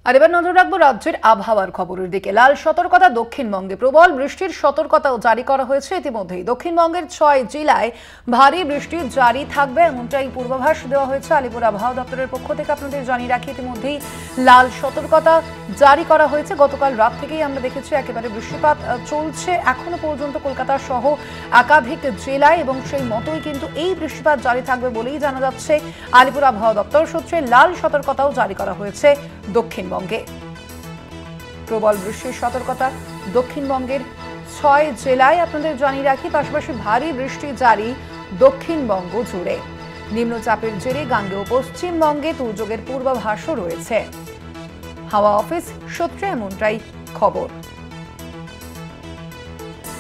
আর এবার নজর রাখবো রাজ্যের আবহাওয়ার খবরের দিকে। লাল সতর্কতা দক্ষিণবঙ্গে, প্রবল বৃষ্টির সতর্কতাও জারি করা হয়েছে ইতিমধ্যেই। দক্ষিণবঙ্গের 6 জেলায় ভারী বৃষ্টি জারি থাকবে এমনটাই পূর্বাভাস দেওয়া হয়েছে আলিপুর আবহাওয়া দপ্তরের পক্ষ থেকে। আপনাদের জানিয়ে রাখি ইতিমধ্যেই লাল সতর্কতা জারি করা হয়েছে। গতকাল রাত থেকেই আমরা দেখেছি একেবারে বৃষ্টিপাত চলছে এখনো পর্যন্ত কলকাতা সহ একাধিক জেলায়, এবং সেই মতোই কিন্তু এই বৃষ্টিপাত জারি থাকবে বলেই জানা যাচ্ছে। আলিপুর আবহাওয়া দপ্তর সূত্রে লাল সতর্কতাও জারি করা হয়েছে দক্ষিণবঙ্গে। প্রবল বৃষ্টির সতর্কতা দক্ষিণবঙ্গের 6 জেলায় আপনাদের জানিয়ে রাখি। পাশাপাশি ভারী বৃষ্টি জারি দক্ষিণবঙ্গ জুড়ে। নিম্নচাপের জেরে গাঙ্গেয় পশ্চিমবঙ্গে দুর্যোগের পূর্বাভাসও রয়েছে। হাওয়া অফিস সূত্রে এমনটাই খবর।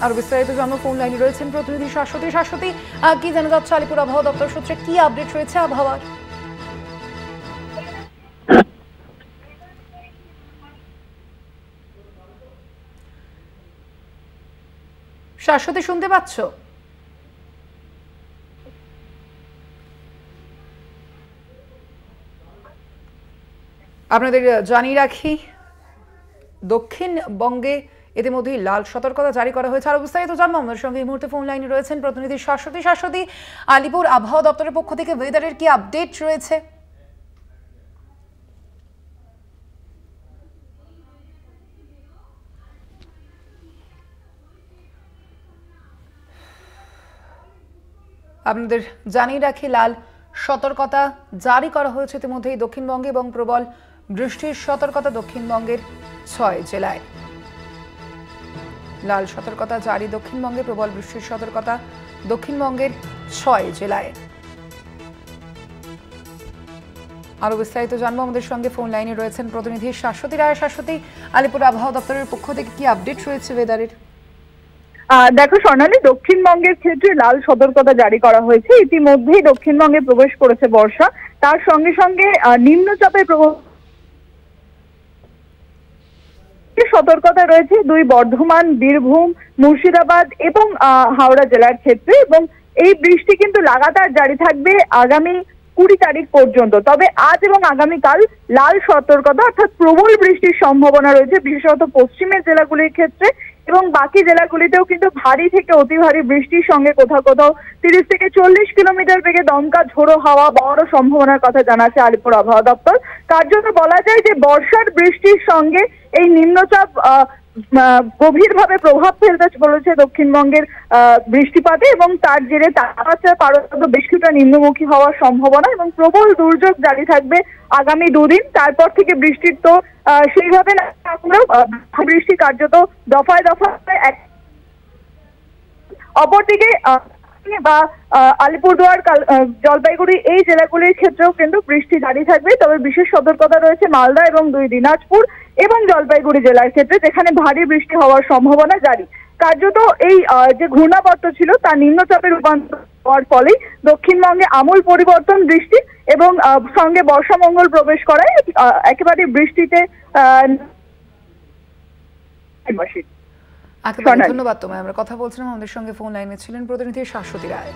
আর বিস্তারিত জন্য ফোন লাইনে রয়েছেন প্রতিনিধি শাশ্বতী। শাশ্বতী, কি জানা যাচ্ছে আলিপুর আবহাওয়া দপ্তর সূত্রে, কি আপডেট রয়েছে আবহাওয়ার? শাশ্বতী, শুনতে পাচ্ছ? আপনাদের জানিয়ে রাখি দক্ষিণবঙ্গে ইতিমধ্যেই লাল সতর্কতা জারি করা হয়েছে। আরো বিস্তারিত জানবো আমাদের সঙ্গে এই মুহূর্তে ফোন লাইনে রয়েছেন প্রতিনিধি শাশ্বতী। শাশ্বতী, আলিপুর আবহাওয়া দপ্তরের পক্ষ থেকে ওয়েদারের কি আপডেট রয়েছে? আপনাদের জানিয়ে রাখি লাল সতর্কতা জারি করা হয়েছে ইতিমধ্যেই দক্ষিণবঙ্গে, এবং প্রবল বৃষ্টির সতর্কতা দক্ষিণবঙ্গের 6 জেলায়। লাল সতর্কতা জারি দক্ষিণবঙ্গে, প্রবল বৃষ্টির সতর্কতা দক্ষিণবঙ্গের 6 জেলায়। আরো বিস্তারিত জানবো আমাদের সঙ্গে ফোন লাইনে রয়েছেন প্রতিনিধি শাশ্বতী রায়। শাশ্বতী, আলিপুর আবহাওয়া দপ্তরের পক্ষ থেকে কি আপডেট রয়েছে ওয়েদারের? দেখো স্বর্ণালী, দক্ষিণবঙ্গের ক্ষেত্রে লাল সতর্কতা জারি করা হয়েছে। ইতিমধ্যেই দক্ষিণবঙ্গে প্রবেশ করেছে বর্ষা। তার সঙ্গে সঙ্গে নিম্নচাপের প্রভাব সতর্কতা রয়েছে দুই বর্ধমান, বীরভূম, মুর্শিদাবাদ এবং হাওড়া জেলার ক্ষেত্রে, এবং এই বৃষ্টি কিন্তু লাগাতার জারি থাকবে আগামী 20 তারিখ পর্যন্ত। তবে আজ এবং আগামীকাল লাল সতর্কতা অর্থাৎ প্রবল বৃষ্টির সম্ভাবনা রয়েছে, বিশেষত পশ্চিমের জেলাগুলির ক্ষেত্রে, এবং বাকি জেলাগুলিতেও কিন্তু ভারী থেকে অতি ভারী বৃষ্টির সঙ্গে কোথাও কোথাও 30 থেকে 40 কিলোমিটার বেগে দমকা ঝোড়ো হাওয়া বড় সম্ভাবনার কথা জানাচ্ছে আলিপুর আবহাওয়া দপ্তর। তার জন্য বলা যায় যে বর্ষার বৃষ্টির সঙ্গে এই নিম্নচাপ গভীরভাবে প্রভাব ফেলতে চলেছে দক্ষিণবঙ্গের বৃষ্টিপাতে, এবং তার জেরে তাপমাত্রা পারত বেশ কিছুটা নিম্নমুখী হওয়ার সম্ভাবনা, এবং প্রবল দুর্যোগ জারি থাকবে আগামী 2 দিন। তারপর থেকে বৃষ্টির তো সেইভাবে না থাকলেও বৃষ্টি কার্যত দফায় দফায়। অপরদিকে বা আলিপুরদুয়ার, জলপাইগুড়ি এই জেলাগুলির ক্ষেত্রেও কিন্তু বৃষ্টি জারি থাকবে। তবে বিশেষ সতর্কতা রয়েছে মালদা এবং 2 দিনাজপুর এবং জলপাইগুড়ি জেলার ক্ষেত্রে, যেখানে ভারী বৃষ্টি হওয়ার সম্ভাবনা জারি। কার্যত এই যে ঘূর্ণাবর্ত ছিল তা নিম্নচাপে রূপান্তর হওয়ার ফলে দক্ষিণবঙ্গে আমূল পরিবর্তন বৃষ্টি, এবং সঙ্গে বর্ষামঙ্গল প্রবেশ করায় একেবারে বৃষ্টিতে ধন্যবাদ তোমায়। আমরা কথা বলছিলাম, আমাদের সঙ্গে ফোন লাইনে ছিলেন প্রতিনিধি শাশ্বতী রায়।